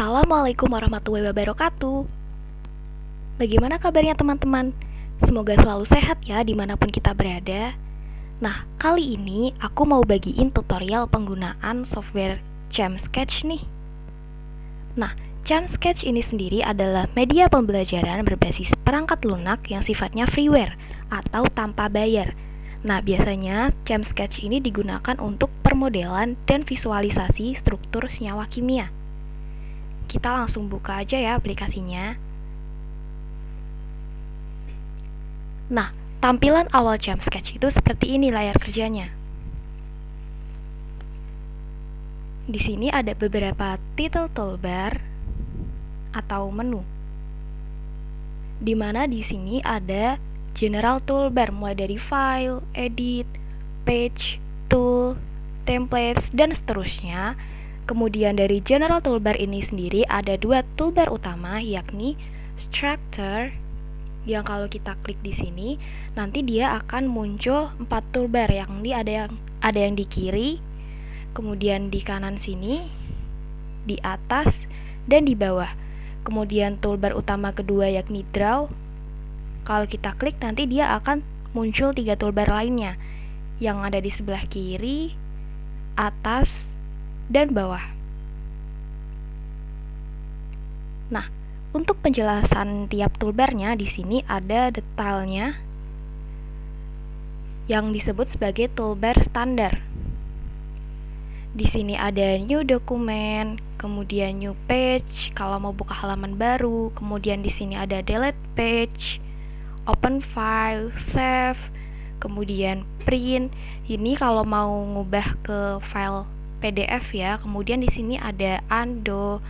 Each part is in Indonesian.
Assalamualaikum warahmatullahi wabarakatuh. Bagaimana kabarnya teman-teman? Semoga selalu sehat ya dimanapun kita berada. Nah, kali ini aku mau bagiin tutorial penggunaan software Jamsketch nih. Nah, Jamsketch ini sendiri adalah media pembelajaran berbasis perangkat lunak yang sifatnya freeware atau tanpa bayar. Nah, biasanya Jamsketch ini digunakan untuk permodelan dan visualisasi struktur senyawa kimia. Kita langsung buka aja ya aplikasinya. Nah, tampilan awal Jamsketch itu seperti ini layar kerjanya. Di sini ada beberapa title toolbar atau menu. Di mana di sini ada general toolbar mulai dari file, edit, page, tool, templates, dan seterusnya. Kemudian dari general toolbar ini sendiri ada dua toolbar utama, yakni structure yang kalau kita klik di sini nanti dia akan muncul 4 toolbar, yakni ada yang di kiri, kemudian di kanan sini, di atas, dan di bawah. Kemudian toolbar utama kedua yakni draw. Kalau kita klik nanti dia akan muncul 3 toolbar lainnya yang ada di sebelah kiri, atas, dan bawah. Nah, untuk penjelasan tiap toolbarnya di sini ada detailnya yang disebut sebagai toolbar standar. Di sini ada new document, kemudian new page kalau mau buka halaman baru, kemudian di sini ada delete page, open file, save, kemudian print. Ini kalau mau ngubah ke file PDF ya. Kemudian di sini ada undo,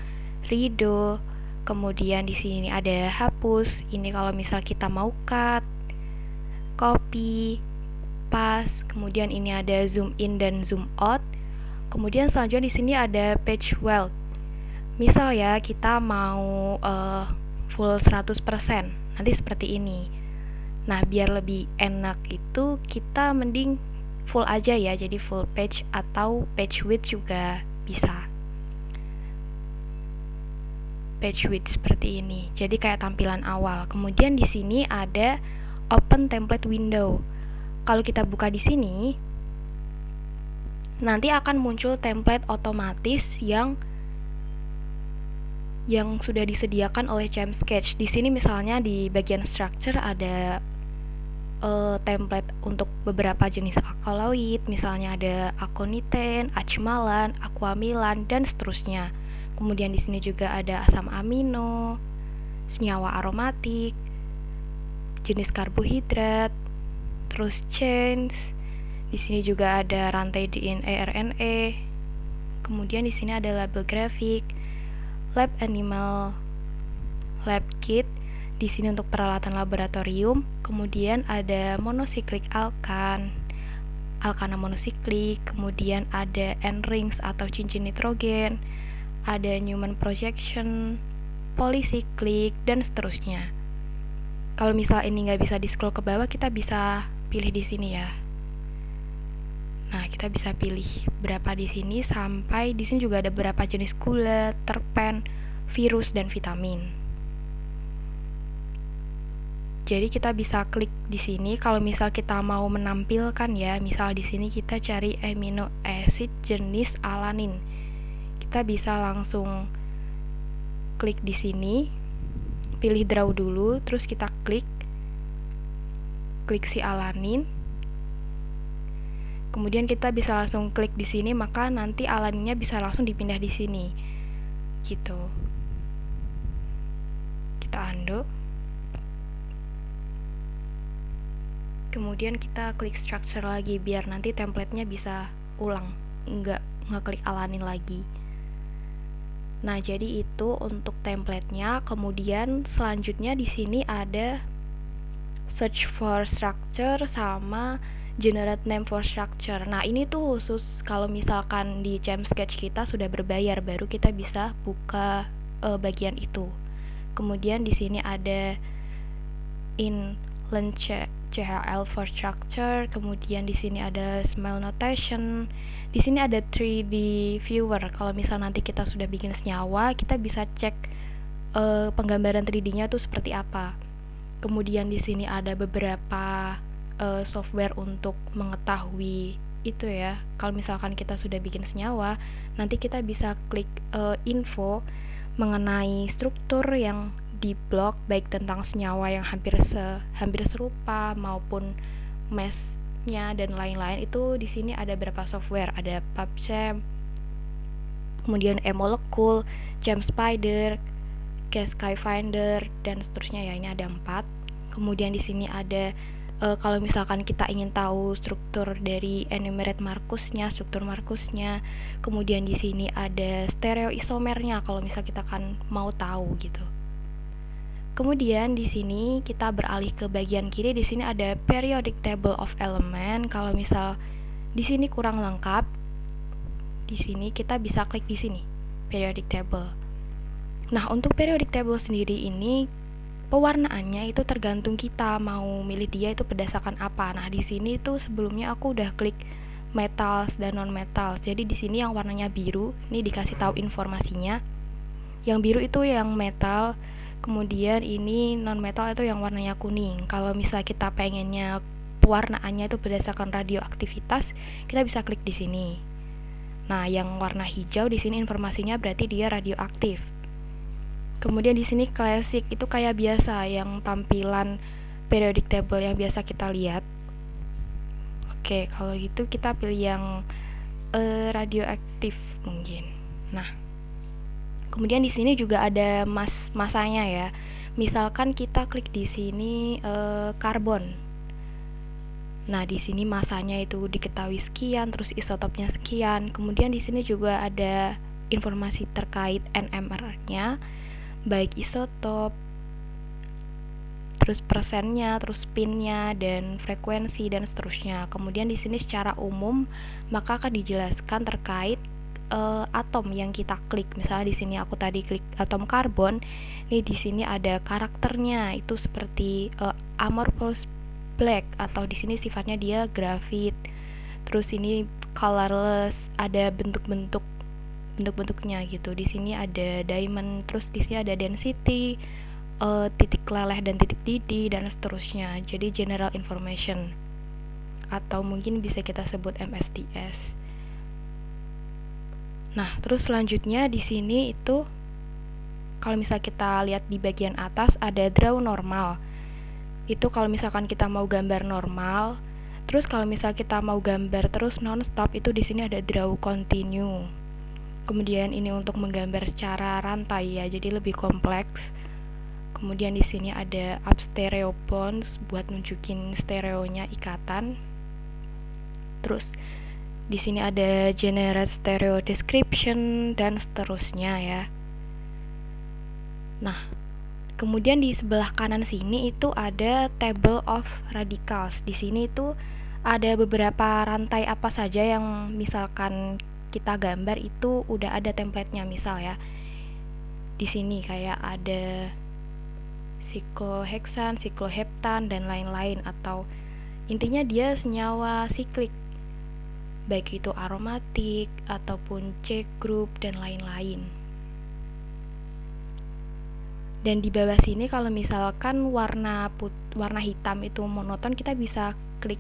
redo. Kemudian di sini ada hapus. Ini kalau misal kita mau cut, copy, paste. Kemudian ini ada zoom in dan zoom out. Kemudian selanjutnya di sini ada page weld. Misal ya kita mau full 100%, nanti seperti ini. Nah, biar lebih enak itu kita mending full aja ya, jadi full page atau page width juga bisa. Page width seperti ini. Jadi kayak tampilan awal. Kemudian di sini ada open template window. Kalau kita buka di sini, nanti akan muncul template otomatis yang sudah disediakan oleh Jamsketch. Di sini misalnya di bagian structure ada template untuk beberapa jenis alkaloid, misalnya ada akoniten, acmalan, aquamilan, dan seterusnya. Kemudian di sini juga ada asam amino, senyawa aromatik, jenis karbohidrat, terus chains. Di sini juga ada rantai DNA RNA. Kemudian di sini ada label grafik, lab animal, lab kit. Di sini untuk peralatan laboratorium. Kemudian ada monosiklik alkan, alkana monosiklik. Kemudian ada N-rings atau cincin nitrogen, ada Newman projection, polycyclic, dan seterusnya. Kalau misal ini nggak bisa di scroll ke bawah, kita bisa pilih di sini ya. Nah, kita bisa pilih berapa di sini, sampai di sini juga ada berapa jenis gula, terpen, virus, dan vitamin. Jadi kita bisa klik di sini kalau misal kita mau menampilkan ya, misal di sini kita cari amino acid jenis alanin. Kita bisa langsung klik di sini, pilih draw dulu, terus kita klik si alanin. Kemudian kita bisa langsung klik di sini, maka nanti alaninnya bisa langsung dipindah di sini. Gitu. Kita undo. Kemudian kita klik structure lagi biar nanti template-nya bisa ulang, nggak klik alanin lagi. Nah, jadi itu untuk template-nya. Kemudian selanjutnya di sini ada search for structure sama generate name for structure. Nah, ini tuh khusus kalau misalkan di Jamsketch kita sudah berbayar, baru kita bisa buka bagian itu. Kemudian di sini ada in Length CHL for structure, kemudian di sini ada smell notation. Di sini ada 3D viewer. Kalau misal nanti kita sudah bikin senyawa, kita bisa cek penggambaran 3D-nya tuh seperti apa. Kemudian di sini ada beberapa software untuk mengetahui itu ya. Kalau misalkan kita sudah bikin senyawa, nanti kita bisa klik info mengenai struktur yang di blog, baik tentang senyawa yang hampir serupa maupun mass-nya dan lain-lain. Itu di sini ada beberapa software, ada PubChem, kemudian eMolecule, ChemSpider, Skyfinder, dan seterusnya ya. Ini ada 4. Kemudian di sini ada kalau misalkan kita ingin tahu struktur dari enumerate Marcusnya, struktur Marcusnya. Kemudian di sini ada stereoisomernya kalau misal kita kan mau tahu gitu. Kemudian di sini kita beralih ke bagian kiri. Di sini ada periodic table of element. Kalau misal di sini kurang lengkap, di sini kita bisa klik di sini periodic table. Nah, untuk periodic table sendiri ini pewarnaannya itu tergantung kita mau milih dia itu berdasarkan apa. Nah, di sini tuh sebelumnya aku udah klik metals dan non metals. Jadi di sini yang warnanya biru, ini dikasih tahu informasinya. Yang biru itu yang metal, kemudian ini non metal itu yang warnanya kuning. Kalau misalnya kita pengennya pewarnaannya itu berdasarkan radioaktivitas, kita bisa klik di sini. Nah, yang warna hijau di sini informasinya berarti dia radioaktif. Kemudian di sini classic itu kayak biasa yang tampilan periodic table yang biasa kita lihat. Oke, kalau gitu kita pilih yang radioaktif mungkin. Nah, kemudian di sini juga ada masanya ya. Misalkan kita klik di sini karbon. Nah, di sini masanya itu diketahui sekian, terus isotopnya sekian. Kemudian di sini juga ada informasi terkait NMR-nya, baik isotop, terus persennya, terus spinnya, dan frekuensi, dan seterusnya. Kemudian di sini secara umum maka akan dijelaskan terkait atom yang kita klik. Misalnya di sini aku tadi klik atom karbon, ini di sini ada karakternya itu seperti amorphous black, atau di sini sifatnya dia grafit. Terus ini colorless, ada bentuk-bentuknya gitu. Di sini ada diamond, terus di sini ada density, titik leleh dan titik didih, dan seterusnya. Jadi general information, atau mungkin bisa kita sebut MSDS. Nah, terus selanjutnya di sini itu kalau misal kita lihat di bagian atas ada draw normal. Itu kalau misalkan kita mau gambar normal. Terus kalau misal kita mau gambar terus non-stop, itu di sini ada draw continue. Kemudian ini untuk menggambar secara rantai ya, jadi lebih kompleks. Kemudian di sini ada up stereo bonds buat nunjukin stereonya ikatan. Terus di sini ada generate stereo description dan seterusnya ya. Nah, kemudian di sebelah kanan sini itu ada table of radicals. Di sini itu ada beberapa rantai apa saja yang misalkan kita gambar itu udah ada template-nya. Misal ya, di sini kayak ada sikloheksan, sikloheptan, dan lain-lain. Atau intinya dia senyawa siklik, baik itu aromatik ataupun C group dan lain-lain. Dan di bawah sini kalau misalkan warna hitam itu monoton, kita bisa klik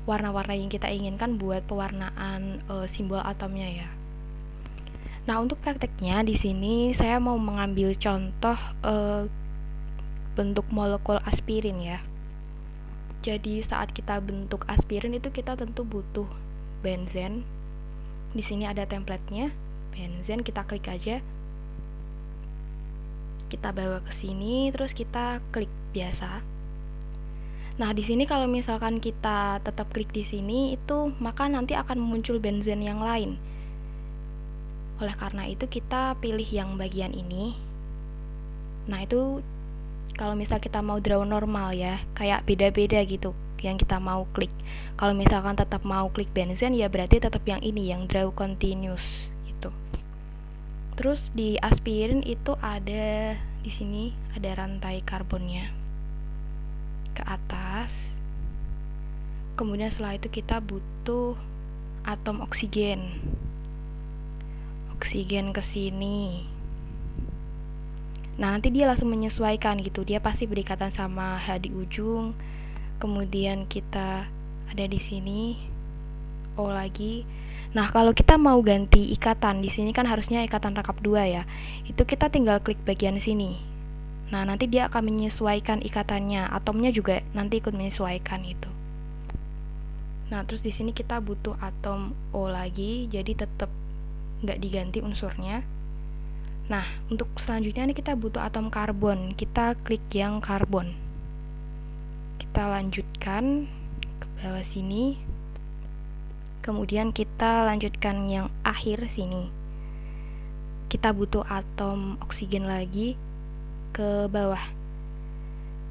warna-warna yang kita inginkan buat pewarnaan simbol atomnya ya. Nah, untuk prakteknya di sini saya mau mengambil contoh bentuk molekul aspirin ya. Jadi saat kita bentuk aspirin itu kita tentu butuh benzen. Di sini ada template-nya, benzen, kita klik aja. Kita bawa ke sini, terus kita klik biasa. Nah, di sini kalau misalkan kita tetap klik di sini itu, maka nanti akan muncul benzen yang lain. Oleh karena itu kita pilih yang bagian ini. Nah, itu kalau misal kita mau draw normal ya, kayak beda-beda gitu yang kita mau klik. Kalau misalkan tetap mau klik benzen ya berarti tetap yang ini, yang draw continuous gitu. Terus di aspirin itu ada di sini ada rantai karbonnya. ke atas. Kemudian setelah itu kita butuh atom oksigen. Oksigen ke sini. Nah, nanti dia langsung menyesuaikan gitu. Dia pasti berikatan sama H di ujung. Kemudian kita ada di sini O lagi. Nah, kalau kita mau ganti ikatan, di sini kan harusnya ikatan rangkap 2 ya. Itu kita tinggal klik bagian sini. Nah, nanti dia akan menyesuaikan ikatannya. Atomnya juga nanti ikut menyesuaikan itu. Nah, terus di sini kita butuh atom O lagi, jadi tetap nggak diganti unsurnya. Nah, untuk selanjutnya ini kita butuh atom karbon. Kita klik yang karbon. Kita lanjutkan ke bawah sini. Kemudian kita lanjutkan yang akhir sini. Kita butuh atom oksigen lagi ke bawah.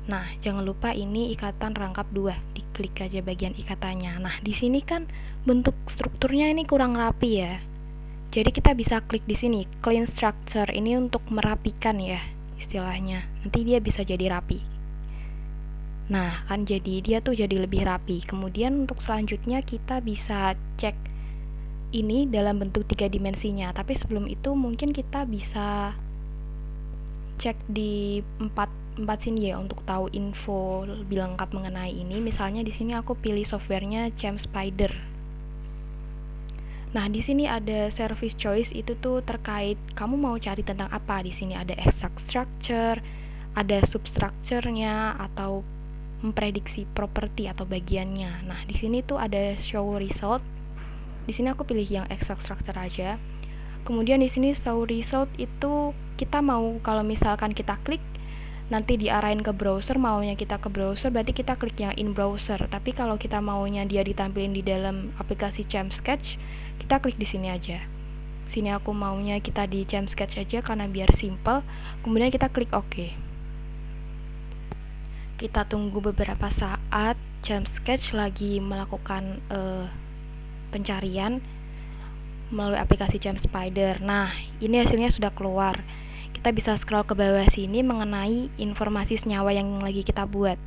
Nah, jangan lupa ini ikatan rangkap 2. Diklik aja bagian ikatannya. Nah, di sini kan bentuk strukturnya ini kurang rapi ya. Jadi kita bisa klik di sini, clean structure. Ini untuk merapikan ya istilahnya. Nanti dia bisa jadi rapi. Nah, kan jadi dia tuh jadi lebih rapi. Kemudian untuk selanjutnya kita bisa cek ini dalam bentuk 3 dimensinya. Tapi sebelum itu mungkin kita bisa cek di 4 sini ya untuk tahu info lebih lengkap mengenai ini. Misalnya di sini aku pilih softwarenya ChemSpider. Nah, di sini ada service choice, itu tuh terkait kamu mau cari tentang apa. Di sini ada extract structure, ada substructure-nya, atau memprediksi properti atau bagiannya. Nah, di sini tuh ada show result. Di sini aku pilih yang extract structure aja. Kemudian di sini show result itu kita mau kalau misalkan kita klik nanti diarahin ke browser, maunya kita ke browser berarti kita klik yang in browser. Tapi kalau kita maunya dia ditampilin di dalam aplikasi ChemSketch, kita klik di sini aja. Sini aku maunya kita di ChemSketch aja karena biar simple. Kemudian kita klik OK. Kita tunggu beberapa saat. ChemSketch lagi melakukan pencarian melalui aplikasi ChemSpider. Nah, ini hasilnya sudah keluar. Kita bisa scroll ke bawah sini mengenai informasi senyawa yang lagi kita buat.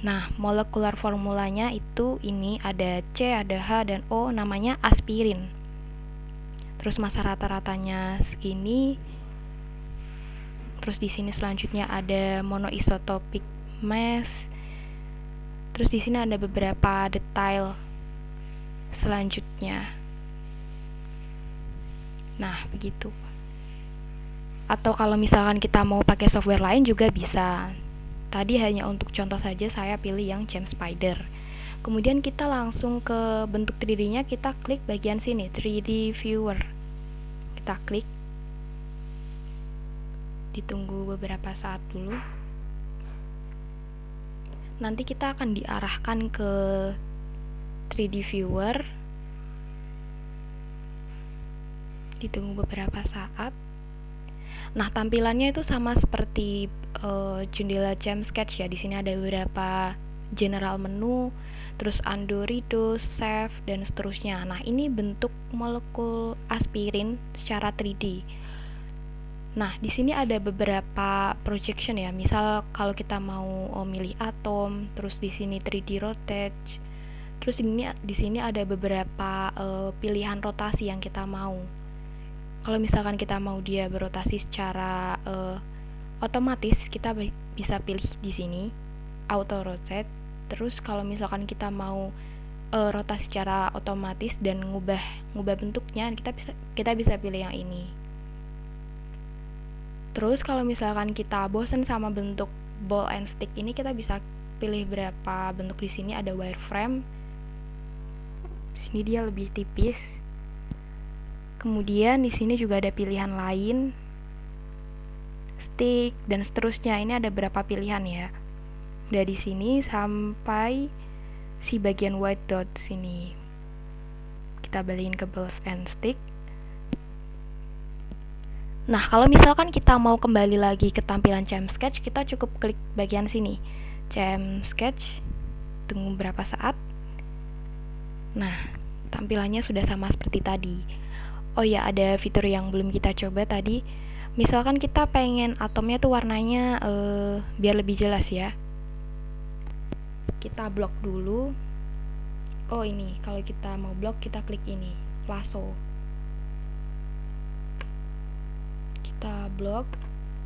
Nah, molekular formulanya itu ini ada C, ada H, dan O, namanya aspirin. Terus massa rata-ratanya segini. Terus di sini selanjutnya ada monoisotopic mass. Terus di sini ada beberapa detail selanjutnya. Nah, begitu. Atau kalau misalkan kita mau pakai software lain juga bisa. Tadi hanya untuk contoh saja saya pilih yang ChemSpider. Kemudian kita langsung ke bentuk 3D-nya, kita klik bagian sini, 3D Viewer. Kita klik. Ditunggu beberapa saat dulu. Nanti kita akan diarahkan ke 3D Viewer. Ditunggu beberapa saat. Nah, tampilannya itu sama seperti jendela ChemSketch ya. Di sini ada beberapa general menu, terus undo, redo, save, dan seterusnya. Nah, ini bentuk molekul aspirin secara 3D. Nah, di sini ada beberapa projection ya. Misal kalau kita mau milih atom, terus di sini 3D rotate. Terus di sini ada beberapa pilihan rotasi yang kita mau. Kalau misalkan kita mau dia berotasi secara otomatis, kita bisa pilih di sini auto rotate. Terus kalau misalkan kita mau rotasi secara otomatis dan ngubah bentuknya, kita bisa pilih yang ini. Terus kalau misalkan kita bosan sama bentuk ball and stick ini, kita bisa pilih berapa bentuk. Di sini ada wireframe. Di sini dia lebih tipis. Kemudian di sini juga ada pilihan lain, stick, dan seterusnya. Ini ada berapa pilihan ya. Dari sini sampai si bagian white dot sini. Kita balikin ke balls and stick. Nah, kalau misalkan kita mau kembali lagi ke tampilan ChemSketch, kita cukup klik bagian sini, ChemSketch, tunggu berapa saat. Nah, tampilannya sudah sama seperti tadi. Oh ya, ada fitur yang belum kita coba tadi. Misalkan kita pengen atomnya tuh warnanya biar lebih jelas ya. Kita blok dulu. Oh ini, kalau kita mau blok kita klik ini, lasso. Kita blok,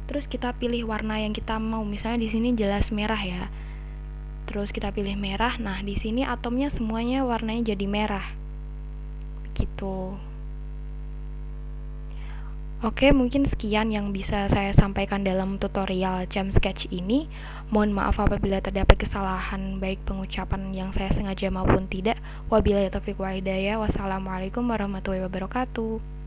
terus kita pilih warna yang kita mau. Misalnya di sini jelas merah ya. Terus kita pilih merah. Nah, di sini atomnya semuanya warnanya jadi merah. Begitu. Oke, mungkin sekian yang bisa saya sampaikan dalam tutorial Jump Sketch ini. Mohon maaf apabila terdapat kesalahan baik pengucapan yang saya sengaja maupun tidak. Wabillahi taufiq wa hidayah. Wassalamualaikum warahmatullahi wabarakatuh.